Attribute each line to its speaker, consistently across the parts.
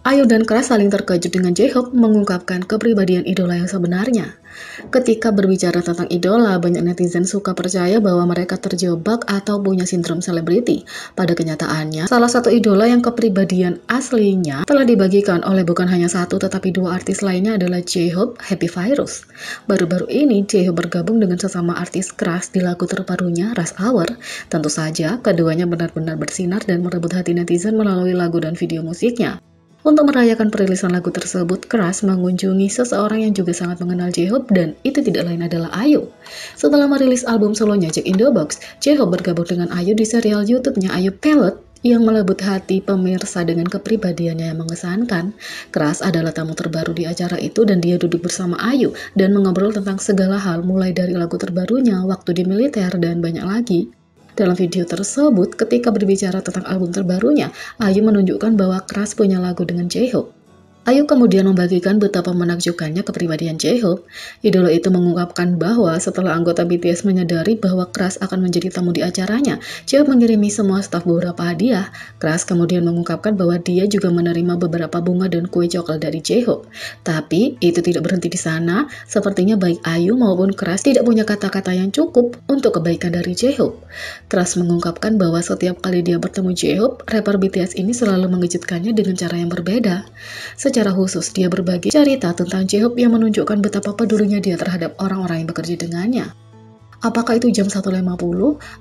Speaker 1: Ayu dan Kras saling terkejut dengan J-Hope mengungkapkan kepribadian idola yang sebenarnya. Ketika berbicara tentang idola, banyak netizen suka percaya bahwa mereka terjebak atau punya sindrom selebriti. Pada kenyataannya, salah satu idola yang kepribadian aslinya telah dibagikan oleh bukan hanya satu tetapi dua artis lainnya adalah J-Hope, Happy Virus. Baru-baru ini, J-Hope bergabung dengan sesama artis Kras di lagu terbarunya, Rush Hour. Tentu saja, keduanya benar-benar bersinar dan merebut hati netizen melalui lagu dan video musiknya. Untuk merayakan perilisan lagu tersebut, Kras mengunjungi seseorang yang juga sangat mengenal J-Hope dan itu tidak lain adalah Ayu. Setelah merilis album solonya Jack in the Box, J-Hope bergabung dengan Ayu di serial YouTube-nya Ayu Pellet yang melebut hati pemirsa dengan kepribadiannya yang mengesankan. Kras adalah tamu terbaru di acara itu dan dia duduk bersama Ayu dan mengobrol tentang segala hal mulai dari lagu terbarunya, waktu di militer, dan banyak lagi. Dalam video tersebut, ketika berbicara tentang album terbarunya, Ayu menunjukkan bahwa Kras punya lagu dengan J-Hope. Ayu kemudian membagikan betapa menakjubkannya kepribadian J-Hope. Idola itu mengungkapkan bahwa setelah anggota BTS menyadari bahwa Kras akan menjadi tamu di acaranya, J-Hope mengirimi semua staf beberapa hadiah. Kras kemudian mengungkapkan bahwa dia juga menerima beberapa bunga dan kue coklat dari J-Hope. Tapi itu tidak berhenti di sana, sepertinya baik Ayu maupun Kras tidak punya kata-kata yang cukup untuk kebaikan dari J-Hope. Kras mengungkapkan bahwa setiap kali dia bertemu J-Hope, rapper BTS ini selalu mengejutkannya dengan cara yang berbeda. Secara khusus, dia berbagi cerita tentang J-Hope yang menunjukkan betapa pedulinya dia terhadap orang-orang yang bekerja dengannya. Apakah itu jam 1.50?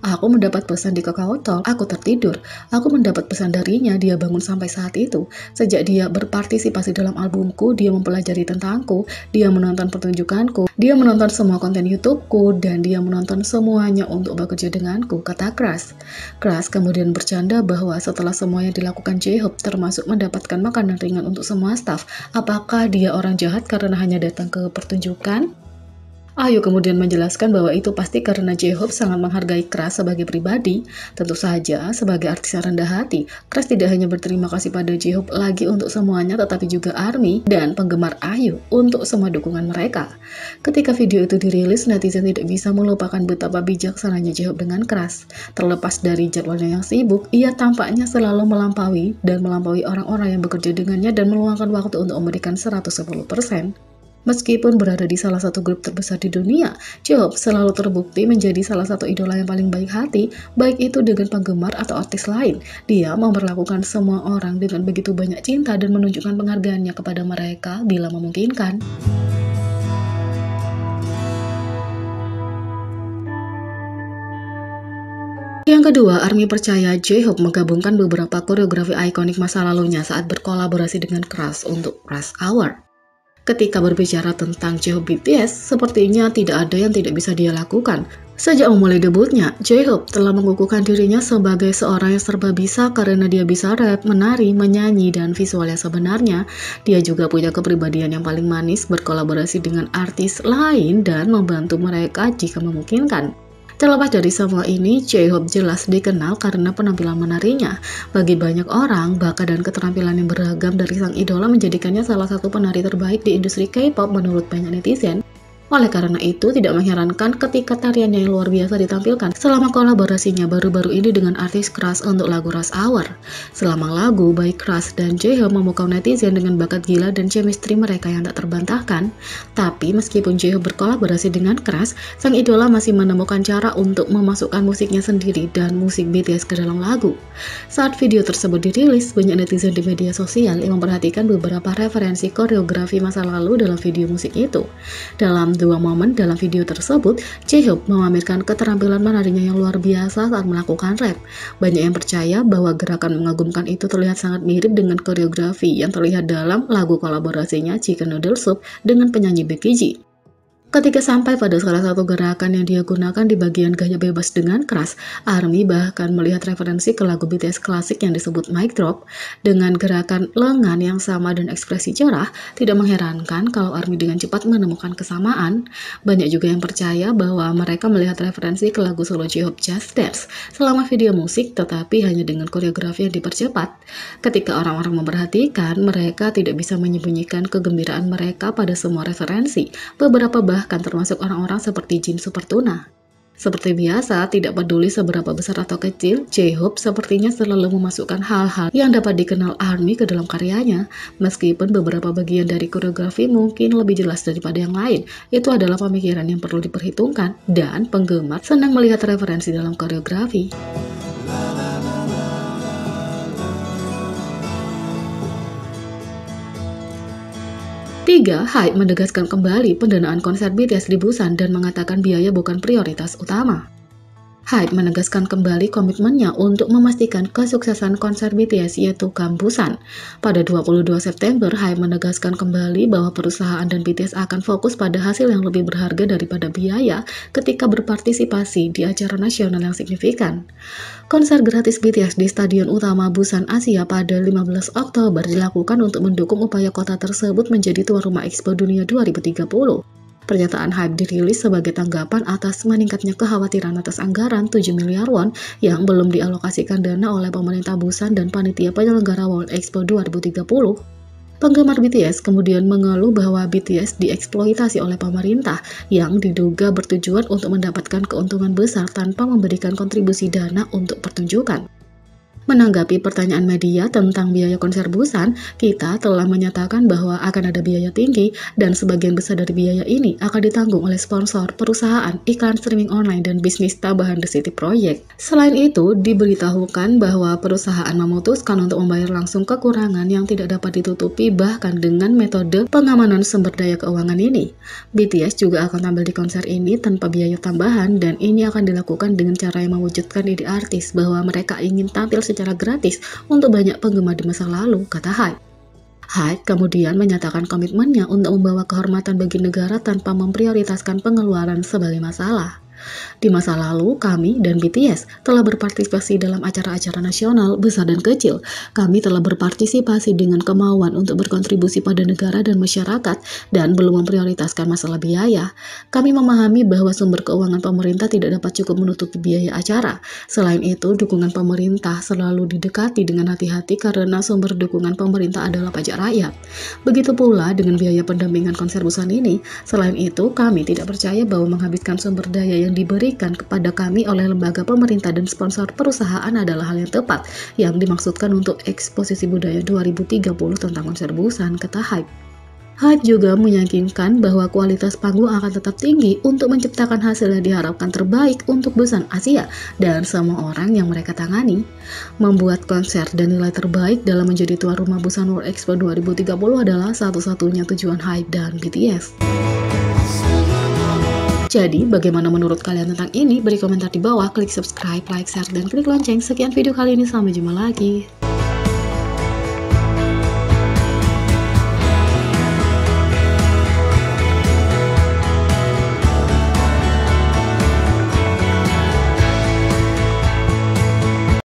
Speaker 1: Aku mendapat pesan di Kakao Talk, aku tertidur. Aku mendapat pesan darinya, dia bangun sampai saat itu. Sejak dia berpartisipasi dalam albumku, dia mempelajari tentangku, dia menonton pertunjukanku, dia menonton semua konten YouTubeku, dan dia menonton semuanya untuk bekerja denganku, kata Kras. Kras kemudian bercanda bahwa setelah semua yang dilakukan J-Hope, termasuk mendapatkan makanan ringan untuk semua staf, apakah dia orang jahat karena hanya datang ke pertunjukan? Ayu kemudian menjelaskan bahwa itu pasti karena J-Hope sangat menghargai Kras sebagai pribadi. Tentu saja, sebagai artis yang rendah hati, Kras tidak hanya berterima kasih pada J-Hope lagi untuk semuanya, tetapi juga ARMY dan penggemar Ayu untuk semua dukungan mereka. Ketika video itu dirilis, netizen tidak bisa melupakan betapa bijaksananya J-Hope dengan Kras. Terlepas dari jadwalnya yang sibuk, ia tampaknya selalu melampaui orang-orang yang bekerja dengannya dan meluangkan waktu untuk memberikan 110%. Meskipun berada di salah satu grup terbesar di dunia, J-Hope selalu terbukti menjadi salah satu idola yang paling baik hati, baik itu dengan penggemar atau artis lain. Dia memperlakukan semua orang dengan begitu banyak cinta dan menunjukkan penghargaannya kepada mereka bila memungkinkan. Yang kedua, ARMY percaya J-Hope menggabungkan beberapa koreografi ikonik masa lalunya saat berkolaborasi dengan Kras untuk Rush Hour. Ketika berbicara tentang J-Hope BTS, sepertinya tidak ada yang tidak bisa dia lakukan. Sejak memulai debutnya, J-Hope telah mengukuhkan dirinya sebagai seorang yang serba bisa karena dia bisa rap, menari, menyanyi, dan visualnya sebenarnya. Dia juga punya kepribadian yang paling manis, berkolaborasi dengan artis lain, dan membantu mereka jika memungkinkan. Terlepas dari semua ini, J-Hope jelas dikenal karena penampilan menarinya. Bagi banyak orang, bakat dan keterampilan yang beragam dari sang idola menjadikannya salah satu penari terbaik di industri K-pop menurut banyak netizen. Oleh karena itu, tidak mengherankan ketika tariannya yang luar biasa ditampilkan selama kolaborasinya baru-baru ini dengan artis Kras untuk lagu Rush Hour. Selama lagu, baik Kras dan J-Hope memukau netizen dengan bakat gila dan chemistry mereka yang tak terbantahkan. Tapi meskipun J-Hope berkolaborasi dengan Kras, sang idola masih menemukan cara untuk memasukkan musiknya sendiri dan musik BTS ke dalam lagu. Saat video tersebut dirilis, banyak netizen di media sosial yang memperhatikan beberapa referensi koreografi masa lalu dalam video musik itu. Dalam dua momen dalam video tersebut, J-Hope memamerkan keterampilan menarinya yang luar biasa saat melakukan rap. Banyak yang percaya bahwa gerakan mengagumkan itu terlihat sangat mirip dengan koreografi yang terlihat dalam lagu kolaborasinya Chicken Noodle Soup dengan penyanyi Becky G. Ketika sampai pada salah satu gerakan yang dia gunakan di bagian gaya bebas dengan Kras, ARMY bahkan melihat referensi ke lagu BTS klasik yang disebut Mic Drop. Dengan gerakan lengan yang sama dan ekspresi cerah, tidak mengherankan kalau ARMY dengan cepat menemukan kesamaan. Banyak juga yang percaya bahwa mereka melihat referensi ke lagu solo J-Hope Just Dance selama video musik, tetapi hanya dengan koreografi yang dipercepat. Ketika orang-orang memperhatikan, mereka tidak bisa menyembunyikan kegembiraan mereka pada semua referensi. Beberapa bahkan termasuk orang-orang seperti Jin Super Tuna. Seperti biasa, tidak peduli seberapa besar atau kecil, J-Hope sepertinya selalu memasukkan hal-hal yang dapat dikenal ARMY ke dalam karyanya. Meskipun beberapa bagian dari koreografi mungkin lebih jelas daripada yang lain, itu adalah pemikiran yang perlu diperhitungkan, dan penggemar senang melihat referensi dalam koreografi. 3. Hybe menegaskan kembali pendanaan konser BTS di Busan dan mengatakan biaya bukan prioritas utama. Hybe menegaskan kembali komitmennya untuk memastikan kesuksesan konser BTS yaitu Come Busan. Pada 22 September, Hybe menegaskan kembali bahwa perusahaan dan BTS akan fokus pada hasil yang lebih berharga daripada biaya ketika berpartisipasi di acara nasional yang signifikan. Konser gratis BTS di Stadion Utama Busan Asia pada 15 Oktober dilakukan untuk mendukung upaya kota tersebut menjadi tuan rumah Expo Dunia 2030. Pernyataan Hybe dirilis sebagai tanggapan atas meningkatnya kekhawatiran atas anggaran 7 miliar won yang belum dialokasikan dana oleh pemerintah Busan dan panitia penyelenggara World Expo 2030. Penggemar BTS kemudian mengeluh bahwa BTS dieksploitasi oleh pemerintah yang diduga bertujuan untuk mendapatkan keuntungan besar tanpa memberikan kontribusi dana untuk pertunjukan. Menanggapi pertanyaan media tentang biaya konser Busan, kita telah menyatakan bahwa akan ada biaya tinggi dan sebagian besar dari biaya ini akan ditanggung oleh sponsor, perusahaan, iklan streaming online, dan bisnis tambahan The City Project. Selain itu, diberitahukan bahwa perusahaan memutuskan untuk membayar langsung kekurangan yang tidak dapat ditutupi bahkan dengan metode pengamanan sumber daya keuangan ini. BTS juga akan tampil di konser ini tanpa biaya tambahan dan ini akan dilakukan dengan cara yang mewujudkan ide artis bahwa mereka ingin tampil secara gratis untuk banyak penggemar di masa lalu, kata Hybe. Hybe kemudian menyatakan komitmennya untuk membawa kehormatan bagi negara tanpa memprioritaskan pengeluaran sebagai masalah. Di masa lalu, kami dan BTS telah berpartisipasi dalam acara-acara nasional besar dan kecil. Kami telah berpartisipasi dengan kemauan untuk berkontribusi pada negara dan masyarakat dan belum memprioritaskan masalah biaya. Kami memahami bahwa sumber keuangan pemerintah tidak dapat cukup menutupi biaya acara. Selain itu, dukungan pemerintah selalu didekati dengan hati-hati karena sumber dukungan pemerintah adalah pajak rakyat. Begitu pula dengan biaya pendampingan konser Busan ini. Selain itu, kami tidak percaya bahwa menghabiskan sumber daya yang diberikan kepada kami oleh lembaga pemerintah dan sponsor perusahaan adalah hal yang tepat yang dimaksudkan untuk eksposisi budaya 2030 tentang konser Busan, kata Hybe. Hybe juga meyakinkan bahwa kualitas panggung akan tetap tinggi untuk menciptakan hasil yang diharapkan terbaik untuk Busan Asia dan semua orang yang mereka tangani. Membuat konser dan nilai terbaik dalam menjadi tuan rumah Busan World Expo 2030 adalah satu-satunya tujuan Hybe dan BTS. Jadi, bagaimana menurut kalian tentang ini? Beri komentar di bawah, klik subscribe, like, share, dan klik lonceng. Sekian video kali ini, sampai jumpa lagi.